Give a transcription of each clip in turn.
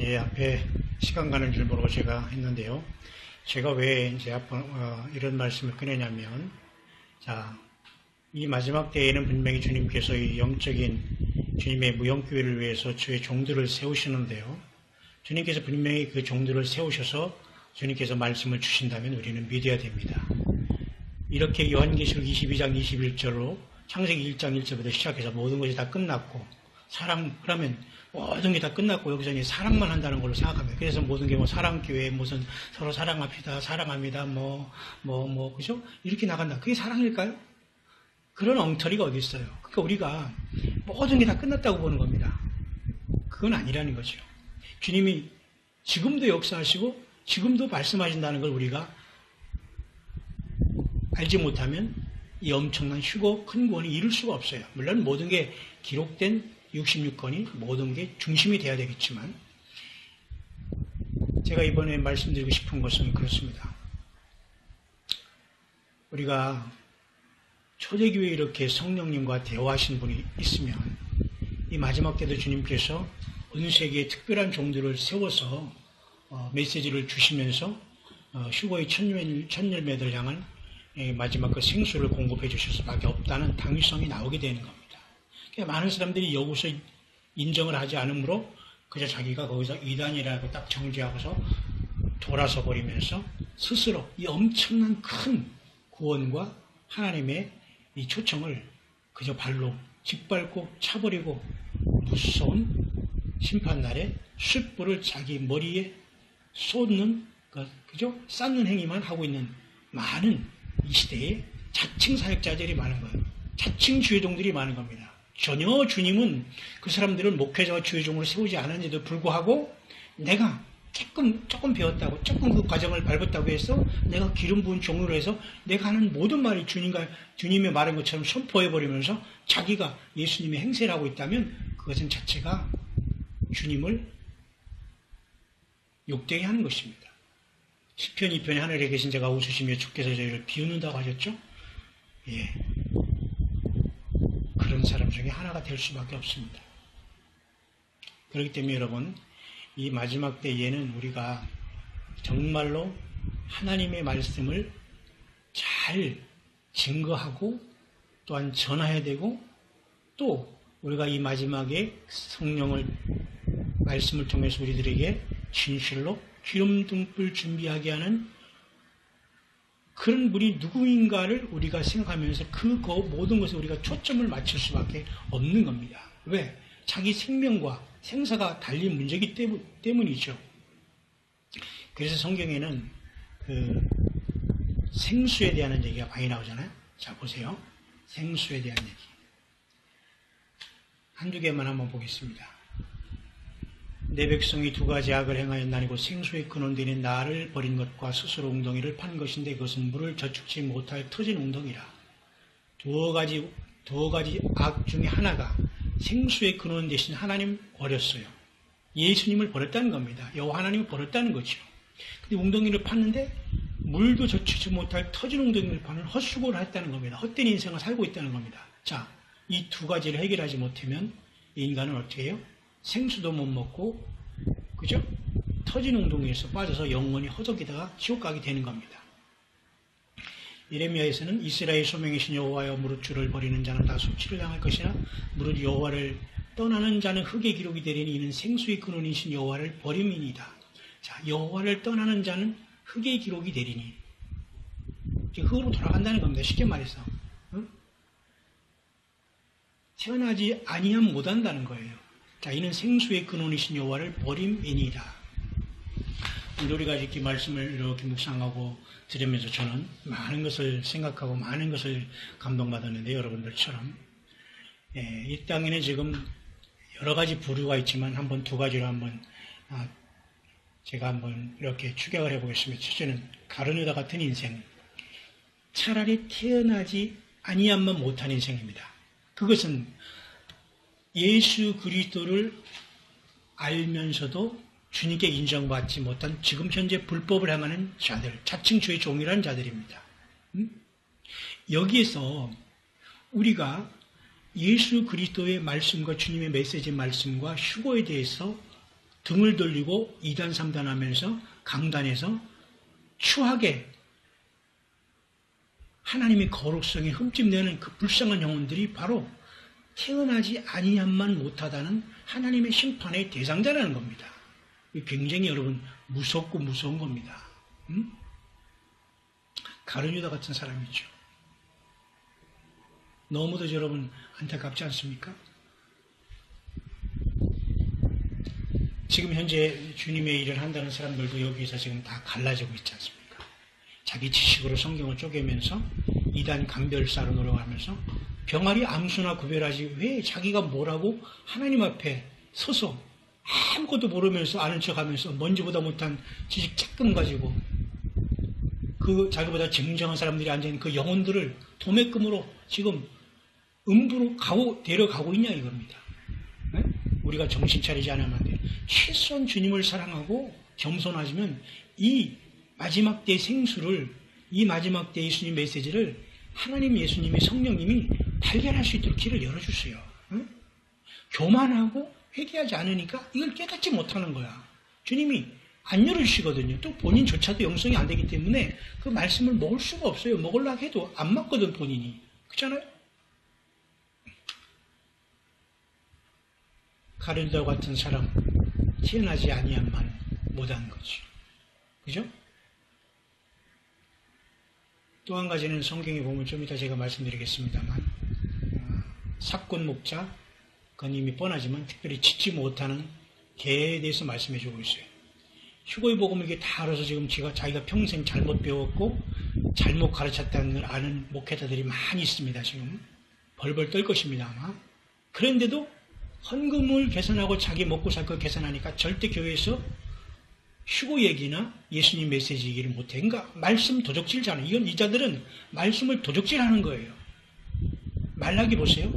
예, 앞에 시간 가는 줄 모르고 제가 했는데요. 제가 왜 이제 이런 말씀을 꺼내냐면, 자, 이 마지막 때에는 분명히 주님께서 이 영적인 주님의 무형교회를 위해서 주의 종들을 세우시는데요. 주님께서 분명히 그 종들을 세우셔서 주님께서 말씀을 주신다면 우리는 믿어야 됩니다. 이렇게 요한계시록 22장 21절로 창세기 1장 1절부터 시작해서 모든 것이 다 끝났고, 그러면 모든 게 다 끝났고 여기서 이제 사랑만 한다는 걸로 생각합니다. 그래서 모든 게 뭐 사랑교회, 무슨 서로 사랑합시다, 사랑합니다, 그죠? 이렇게 나간다. 그게 사랑일까요? 그런 엉터리가 어디 있어요? 그러니까 우리가 모든 게 다 끝났다고 보는 겁니다. 그건 아니라는 거죠. 주님이 지금도 역사하시고 지금도 말씀하신다는 걸 우리가 알지 못하면 이 엄청난 휴고 큰 구원이 이룰 수가 없어요. 물론 모든 게 기록된 66권이 모든 게 중심이 돼야 되겠지만, 제가 이번에 말씀드리고 싶은 것은 그렇습니다. 우리가 초대교회에 이렇게 성령님과 대화하신 분이 있으면 이 마지막 때도 주님께서 온 세계에 특별한 종들을 세워서 메시지를 주시면서 휴거의 천열매들 향한 마지막 그 생수를 공급해 주실 수밖에 없다는 당위성이 나오게 되는 겁니다. 많은 사람들이 여기서 인정을 하지 않으므로 그저 자기가 거기서 이단이라고 딱 정지하고서 돌아서 버리면서 스스로 이 엄청난 큰 구원과 하나님의 이 초청을 그저 발로 짓밟고 차버리고 무서운 심판날에 숯불을 자기 머리에 쏟는, 그죠? 쌓는 행위만 하고 있는 많은 이 시대에 자칭 사역자들이 많은 거예요. 자칭 주의종들이 많은 겁니다. 전혀 주님은 그 사람들을 목회자와 주의종으로 세우지 않았는데도 불구하고 내가 조금 배웠다고, 조금 그 과정을 밟았다고 해서 내가 기름 부은 종으로 해서 내가 하는 모든 말이 주님의 말한 것처럼 선포해버리면서 자기가 예수님의 행세를 하고 있다면 그것은 자체가 주님을 욕되게 하는 것입니다. 시편 2편에 하늘에 계신 자가 웃으시며 주께서 저희를 비웃는다고 하셨죠? 예. 그런 사람 중에 하나가 될 수밖에 없습니다. 그렇기 때문에 여러분, 이 마지막 때에는 우리가 정말로 하나님의 말씀을 잘 증거하고 또한 전해야 되고, 또 우리가 이 마지막에 성령을 말씀을 통해서 우리들에게 진실로 기름 등불 준비하게 하는 그런 분이 누구인가를 우리가 생각하면서 모든 것에 우리가 초점을 맞출 수밖에 없는 겁니다. 왜? 자기 생명과 생사가 달린 문제이기 때문이죠. 그래서 성경에는 그 생수에 대한 얘기가 많이 나오잖아요. 자, 보세요. 생수에 대한 얘기. 한두 개만 한번 보겠습니다. 내 백성이 두 가지 악을 행하였나니 곧 생수의 근원되는 나를 버린 것과 스스로 웅덩이를 판 것인데 그것은 물을 저축지 못하여 터진 웅덩이라. 두어 가지 악 중에 하나가 생수의 근원 대신 하나님 버렸어요. 예수님을 버렸다는 겁니다. 여호와 하나님을 버렸다는 거죠. 근데 웅덩이를 팠는데 물도 저축지 못하여 터진 웅덩이를 파는 헛수고를 했다는 겁니다. 헛된 인생을 살고 있다는 겁니다. 자, 이 두 가지를 해결하지 못하면 이 인간은 어떻게 해요? 생수도 못 먹고, 그죠? 터진 웅덩이에서 빠져서 영원히 허덕이다가 지옥 가게 되는 겁니다. 예레미야에서는 이스라엘 소명이신 여호와여 무릇 주를 버리는 자는 다 수치를 당할 것이나 무릇 여호와를 떠나는 자는 흙의 기록이 되리니 이는 생수의 근원이신 여호와를 버림이니이다. 자, 여호와를 떠나는 자는 흙의 기록이 되리니, 흙으로 돌아간다는 겁니다. 쉽게 말해서. 응? 태어나지 아니하면 못한다는 거예요. 자, 이는 생수의 근원이신 여호와를 버림이니이다. 우리가 이렇게 말씀을 이렇게 묵상하고 들으면서 저는 많은 것을 생각하고 많은 것을 감동받았는데, 여러분들처럼 이 땅에는 지금 여러 가지 부류가 있지만 두 가지로 제가 한번 이렇게 추격을 해보겠습니다. 첫째는 가룟유다 같은 인생, 차라리 태어나지 아니하면 못한 인생입니다. 그것은 예수 그리스도를 알면서도 주님께 인정받지 못한 지금 현재 불법을 행하는 자들, 자칭 주의 종이라는 자들입니다. 여기에서 우리가 예수 그리스도의 말씀과 주님의 메시지 말씀과 휴거에 대해서 등을 돌리고 2단, 3단 하면서 강단에서 추하게 하나님의 거룩성에 흠집내는 그 불쌍한 영혼들이 바로 태어나지 아니함만 못하다는 하나님의 심판의 대상자라는 겁니다. 굉장히 여러분 무섭고 무서운 겁니다. 가룟유다 같은 사람이죠. 너무도 여러분 안타깝지 않습니까? 지금 현재 주님의 일을 한다는 사람들도 여기에서 지금 다 갈라지고 있지 않습니까? 자기 지식으로 성경을 쪼개면서 이단 감별사로 노력하면서 병아리 암수나 구별하지 왜 자기가 뭐라고 하나님 앞에 서서 아무것도 모르면서 아는 척하면서 먼지보다 못한 지식 조금 가지고 그 자기보다 정정한 사람들이 앉아있는 그 영혼들을 도매금으로 지금 음부로 데려가고 있냐 이겁니다. 네? 우리가 정신 차리지 않으면 안 돼요. 최소한 주님을 사랑하고 겸손하시면 이 마지막 때 생수를, 이 마지막 때 예수님 메시지를 하나님 예수님의 성령님이 발견할 수 있도록 길을 열어주세요. 응? 교만하고 회개하지 않으니까 이걸 깨닫지 못하는 거야. 주님이 안 열어주시거든요. 또 본인조차도 영성이 안 되기 때문에 그 말씀을 먹을 수가 없어요. 먹으려고 해도 안 맞거든 본인이. 그렇잖아요? 가룟유다 같은 사람 태어나지 아니함만 못한 거죠. 그죠? 또 한 가지는 성경에 보면 좀 이따 제가 말씀드리겠습니다만 사건 목자 그건 이미 뻔하지만 특별히 짓지 못하는 개에 대해서 말씀해주고 있어요. 휴거의 복음을 이게 다 알아서 지금 자기가 평생 잘못 배웠고 잘못 가르쳤다는 걸 아는 목회자들이 많이 있습니다. 지금 벌벌 떨 것입니다 아마. 그런데도 헌금을 계산하고 자기 먹고 살 거 계산하니까 절대 교회에서 휴거 얘기나 예수님 메시지 얘기를 못해. 그러니까 말씀 도적질잖아요. 이건 이 자들은 말씀을 도적질하는 거예요. 말라기 보세요.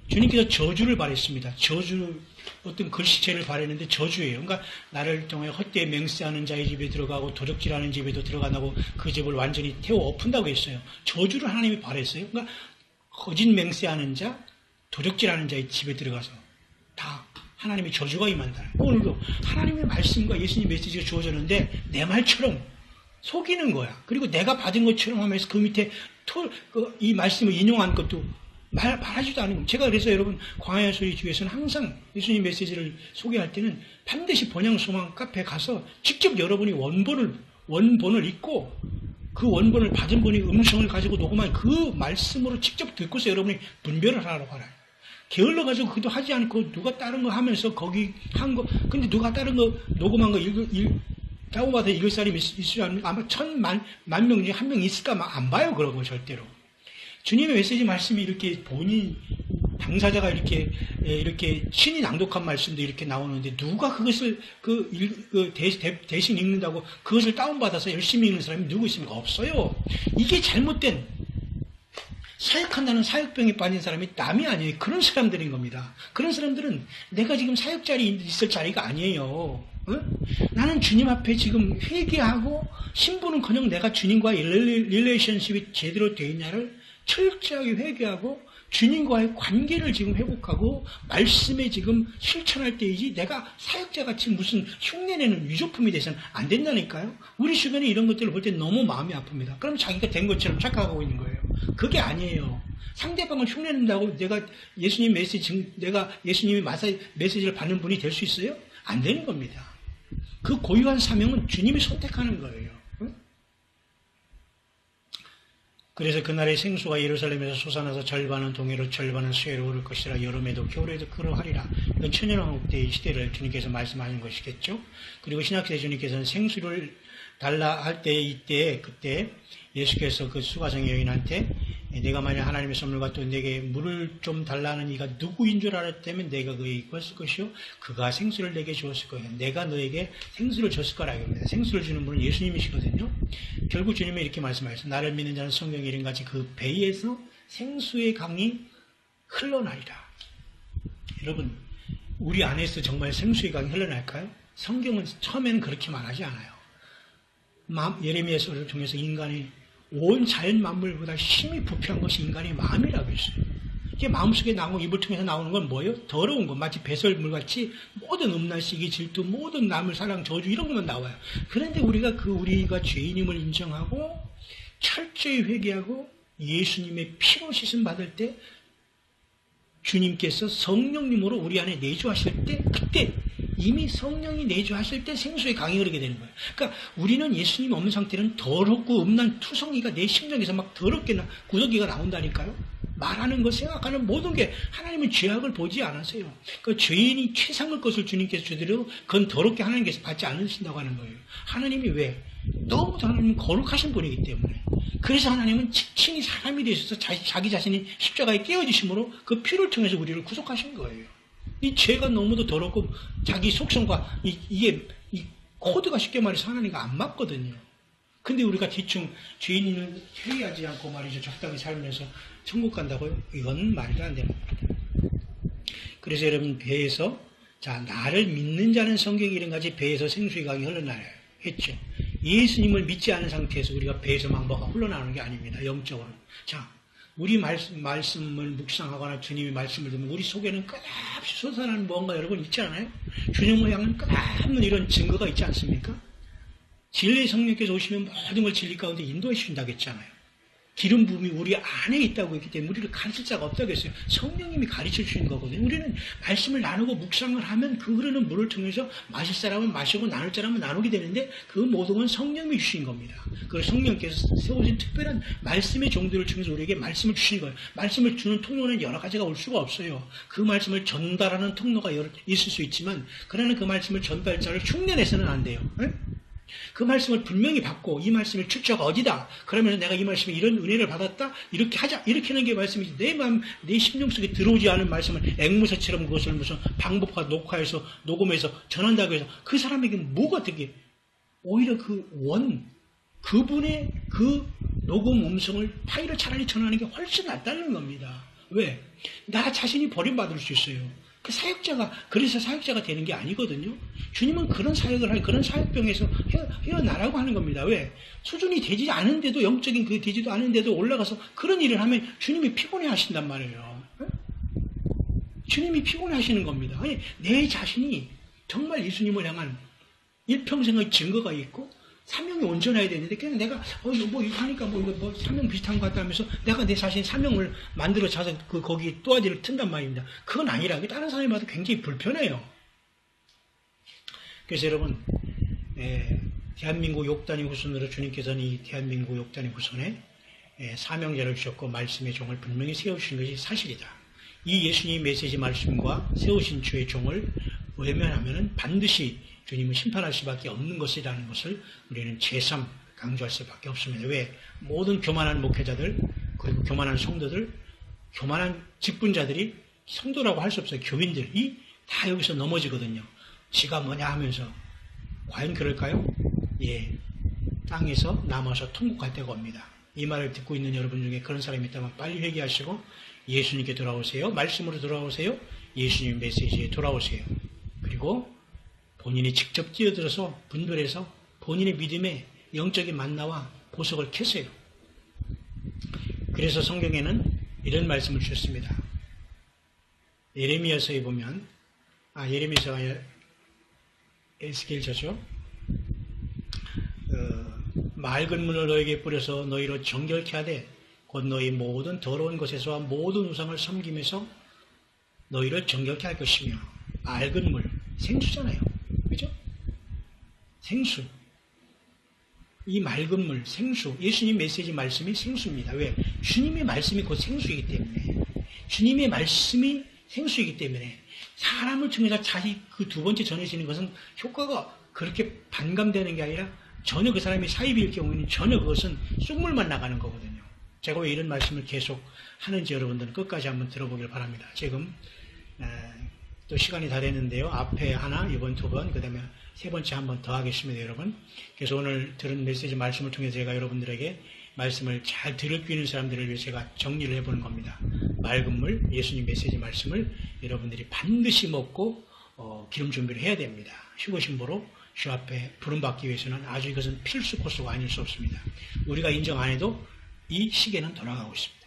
주님께서 저주를 바랬습니다. 저주 어떤 글씨체를 바랬는데 저주예요. 그러니까 나를 통해 헛되이 맹세하는 자의 집에 들어가고 도적질하는 집에도 들어가고 그 집을 완전히 태워 엎은다고 했어요. 저주를 하나님이 바랬어요. 그러니까 거짓 맹세하는 자, 도적질하는 자의 집에 들어가서 다 하나님의 저주가 임한다. 오늘도 하나님의 말씀과 예수님 메시지가 주어졌는데 내 말처럼 속이는 거야. 그리고 내가 받은 것처럼 하면서 그 밑에 이 말씀을 인용한 것도 말하지도 않은 거예요. 제가 그래서 여러분 광야의 소리 주에서는 항상 예수님 메시지를 소개할 때는 반드시 번영소망 카페에 가서 직접 여러분이 원본을 읽고 그 원본을 받은 분이 음성을 가지고 녹음한 그 말씀으로 직접 듣고서 여러분이 분별을 하라고 하라. 게을러가지고 그것도 하지 않고 누가 다른 거 하면서 거기 한 거, 근데 누가 다른 거 녹음한 거 다운받아 읽을 사람이 있으면 아마 1000만 명 중에 한 명 있을까? 안 봐요, 그런 거 절대로. 주님의 메시지 말씀이 이렇게 본인, 당사자가 이렇게 신이 낭독한 말씀도 이렇게 나오는데 누가 그것을 대신 읽는다고 그것을 다운받아서 열심히 읽는 사람이 누구 있습니까? 없어요. 이게 잘못된 사역한다는 사역병에 빠진 사람이 남이 아니에요. 그런 사람들인 겁니다. 그런 사람들은 내가 지금 사역 자리에 있을 자리가 아니에요. 응? 나는 주님 앞에 지금 회개하고 신분은커녕 내가 주님과의 릴레이션십이 제대로 되어 있냐를 철저하게 회개하고 주님과의 관계를 지금 회복하고 말씀에 지금 실천할 때이지 내가 사역자같이 무슨 흉내내는 위조품이 돼서는 안 된다니까요. 우리 주변에 이런 것들을 볼 때 너무 마음이 아픕니다. 그럼 자기가 된 것처럼 착각하고 있는 거예요. 그게 아니에요. 상대방을 흉내낸다고 내가 예수님 예수님이 메시지를 받는 분이 될 수 있어요? 안 되는 겁니다. 그 고유한 사명은 주님이 선택하는 거예요. 그래서 그날의 생수가 예루살렘에서 솟아나서 절반은 동해로 절반은 수해로 오를 것이라 여름에도 겨울에도 그러하리라. 이건 천연왕국 때의 시대를 주님께서 말씀하는 것이겠죠. 그리고 신약시대 주님께서는 생수를 달라 할 때 그때 예수께서 그 수가성의 여인한테 내가 만약 하나님의 선물과 또 내게 물을 좀 달라는 이가 누구인 줄 알았다면 내가 그에게 구했을 것이요 그가 생수를 내게 주었을 거예요. 내가 너에게 생수를 줬을 거라 합니다. 생수를 주는 분은 예수님이시거든요. 결국 주님이 이렇게 말씀하셨어요. 나를 믿는 자는 성경 이름같이 그 배에서 생수의 강이 흘러나리라. 여러분 우리 안에서 정말 생수의 강이 흘러날까요? 성경은 처음에는 그렇게 말하지 않아요. 예레미야서를 통해서 인간이 온 자연 만물보다 힘이 부패한 것이 인간의 마음이라고 했어요. 이게 마음속에 나오고 입을 통해서 나오는 건 뭐예요? 더러운 거. 마치 배설물같이 모든 음란, 시기, 질투, 모든 남을 사랑, 저주 이런 것만 나와요. 그런데 우리가 죄인임을 인정하고 철저히 회개하고 예수님의 피로 씻음 받을 때 주님께서 성령님으로 우리 안에 내주하실 때 그때 이미 성령이 내주하실 때 생수의 강이 흐르게 되는 거예요. 그러니까 우리는 예수님 없는 상태는 더럽고 음란 투성이가 내 심정에서 막 더럽게 구더기가 나온다니까요. 말하는 것, 생각하는 모든 게 하나님은 죄악을 보지 않으세요. 그러니까 죄인이 최상의 것을 주님께서 주더라도 그건 더럽게 하나님께서 받지 않으신다고 하는 거예요. 하나님이 왜? 너무도 하나님은 거룩하신 분이기 때문에. 그래서 하나님은 친히 사람이 되셔서 자기 자신이 십자가에 깨어지심으로 그 피를 통해서 우리를 구속하신 거예요. 이 죄가 너무도 더럽고 자기 속성과 이 코드가 쉽게 말해서 하나님과 안 맞거든요. 근데 우리가 대충 죄인은 회개하지 않고 말이죠. 적당히 살면서 천국 간다고요? 이건 말도 안 되는 겁니다. 그래서 여러분 배에서 나를 믿는 자는 성경이 이런가지 배에서 생수의 강이 흘러나와요. 했죠. 예수님을 믿지 않은 상태에서 우리가 배에서 막 뭐가 흘러나오는 게 아닙니다. 영적으로. 자, 우리 말씀을 묵상하거나 주님의 말씀을 듣면 우리 속에는 끝없이 솟아나는 뭔가 여러분 있지 않아요? 주님을 향한 끝없는 이런 증거가 있지 않습니까? 진리의 성령께서 오시면 모든 걸 진리 가운데 인도해 주신다고 했잖아요. 기름 부음이 우리 안에 있다고 했기 때문에 우리를 가르칠 자가 없다고 했어요. 성령님이 가르쳐 주시는 거거든요. 우리는 말씀을 나누고 묵상을 하면 그 흐르는 물을 통해서 마실 사람은 마시고 나눌 사람은 나누게 되는데 그 모든 건 성령이 주신 겁니다. 그래서 성령께서 세워진 특별한 말씀의 종들을 통해서 우리에게 말씀을 주신 거예요. 말씀을 주는 통로는 여러 가지가 올 수가 없어요. 그 말씀을 전달하는 통로가 있을 수 있지만 그러나 그 말씀을 전달자를 흉내내서는 안 돼요. 네? 그 말씀을 분명히 받고 이 말씀의 출처가 어디다. 그러면 내가 이 말씀에 이런 은혜를 받았다. 이렇게 하자. 이렇게 하는 게 말씀이지. 내 마음, 내 심령 속에 들어오지 않은 말씀을 앵무새처럼 그것을 무슨 방법과 녹화해서 녹음해서 전한다고 해서 그 사람에게 뭐가 되게 오히려 그분의 그 녹음 음성을 파일을 차라리 전하는 게 훨씬 낫다는 겁니다. 왜? 나 자신이 버림받을 수 있어요. 그래서 사역자가 되는 게 아니거든요. 주님은 그런 사역을 할, 그런 사역병에서 헤어나라고 하는 겁니다. 왜? 수준이 되지 않은데도, 영적인 그게 되지도 않은데도 올라가서 그런 일을 하면 주님이 피곤해 하신단 말이에요. 주님이 피곤해 하시는 겁니다. 아니, 내 자신이 정말 예수님을 향한 일평생의 증거가 있고, 사명이 온전해야 되는데, 그냥 내가, 이거 하니까 이거 사명 비슷한 것 같다 하면서 내가 내 자신 사명을 만들어 자서 거기 또아지를 튼단 말입니다. 그건 아니라, 다른 사람이 봐도 굉장히 불편해요. 그래서 여러분, 대한민국 욕단의 후손으로 주님께서는 이 대한민국 욕단의 후손에 사명자를 주셨고, 말씀의 종을 분명히 세우신 것이 사실이다. 이 예수님 메시지 말씀과 세우신 주의 종을 외면하면 반드시 주님은 심판할 수밖에 없는 것이라는 것을 우리는 제3 강조할 수밖에 없습니다. 왜? 모든 교만한 목회자들, 그리고 교만한 성도들, 교만한 직분자들이 성도라고 할 수 없어요. 교민들이 다 여기서 넘어지거든요. 지가 뭐냐 하면서. 과연 그럴까요? 예. 땅에서 남아서 통곡할 때가 옵니다. 이 말을 듣고 있는 여러분 중에 그런 사람이 있다면 빨리 회개하시고 예수님께 돌아오세요. 말씀으로 돌아오세요. 예수님 메시지에 돌아오세요. 그리고 본인이 직접 뛰어들어서 분별해서 본인의 믿음의 영적인 만나와 보석을 캐세요. 그래서 성경에는 이런 말씀을 주셨습니다. 예레미야서에 보면, 예레미야서가 에스겔서죠. 맑은 물을 너에게 뿌려서 너희로 정결케 하되 곧 너희 모든 더러운 것에서와 모든 우상을 섬기면서 너희를 정결케 할 것이며, 맑은 물, 생수잖아요. 그죠? 생수. 이 맑은 물, 생수. 예수님 메시지 말씀이 생수입니다. 왜? 주님의 말씀이 곧 생수이기 때문에. 주님의 말씀이 생수이기 때문에 사람을 통해서 자기 그 두 번째 전해지는 것은 효과가 그렇게 반감되는 게 아니라 전혀 그 사람이 사입일 경우에는 전혀 그것은 쑥물만 나가는 거거든요. 제가 왜 이런 말씀을 계속 하는지 여러분들은 끝까지 한번 들어보길 바랍니다. 지금 또 시간이 다 됐는데요. 앞에 하나, 이번 두 번, 그 다음에 세 번째 한 번 더 하겠습니다, 여러분. 그래서 오늘 들은 메시지 말씀을 통해서 제가 여러분들에게 말씀을 잘 들을 수 있는 사람들을 위해 제가 정리를 해보는 겁니다. 맑은 물, 예수님 메시지 말씀을 여러분들이 반드시 먹고 기름 준비를 해야 됩니다. 휴거신보로 주 앞에 부름받기 위해서는 아주 이것은 필수 코스가 아닐 수 없습니다. 우리가 인정 안 해도 이 시계는 돌아가고 있습니다.